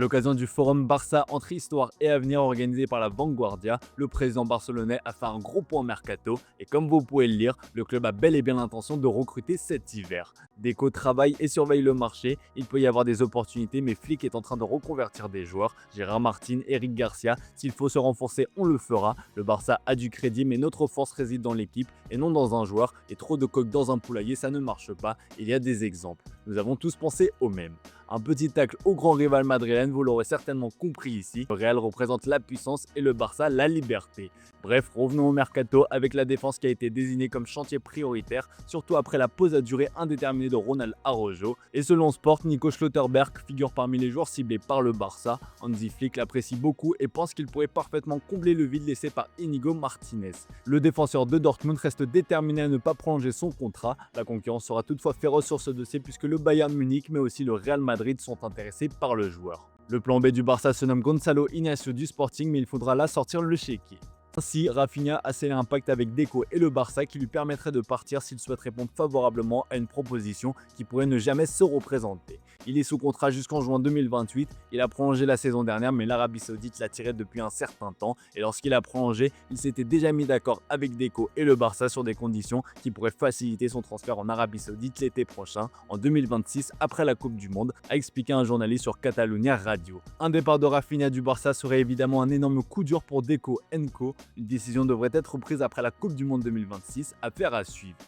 À l'occasion du forum Barça entre histoire et avenir organisé par la Vanguardia, le président barcelonais a fait un gros point mercato et comme vous pouvez le lire, le club a bel et bien l'intention de recruter cet hiver. Deco travaille et surveille le marché, il peut y avoir des opportunités mais Flick est en train de reconvertir des joueurs, Gérard Martin, Eric Garcia, s'il faut se renforcer on le fera, le Barça a du crédit mais notre force réside dans l'équipe et non dans un joueur et trop de coques dans un poulailler ça ne marche pas, il y a des exemples. Nous avons tous pensé au même. Un petit tacle au grand rival madrilène, vous l'aurez certainement compris ici. Le Real représente la puissance et le Barça la liberté. Bref, revenons au mercato avec la défense qui a été désignée comme chantier prioritaire, surtout après la pause à durée indéterminée de Ronald Araujo. Et selon Sport, Nico Schlotterberg figure parmi les joueurs ciblés par le Barça. Hansi Flick l'apprécie beaucoup et pense qu'il pourrait parfaitement combler le vide laissé par Inigo Martinez. Le défenseur de Dortmund reste déterminé à ne pas prolonger son contrat. La concurrence sera toutefois féroce sur ce dossier puisque le Bayern Munich mais aussi le Real Madrid sont intéressés par le joueur. Le plan B du Barça se nomme Gonzalo Ignacio du Sporting mais il faudra là sortir le chéquier. Ainsi, Rafinha a scellé un pacte avec Deco et le Barça qui lui permettrait de partir s'il souhaite répondre favorablement à une proposition qui pourrait ne jamais se représenter. Il est sous contrat jusqu'en juin 2028, il a prolongé la saison dernière mais l'Arabie Saoudite l'a tiré depuis un certain temps et lorsqu'il a prolongé, il s'était déjà mis d'accord avec Deco et le Barça sur des conditions qui pourraient faciliter son transfert en Arabie Saoudite l'été prochain, en 2026 après la Coupe du Monde, a expliqué un journaliste sur Catalunya Radio. Un départ de Rafinha du Barça serait évidemment un énorme coup dur pour Deco & Co. Une décision devrait être prise après la Coupe du Monde 2026, affaire à suivre.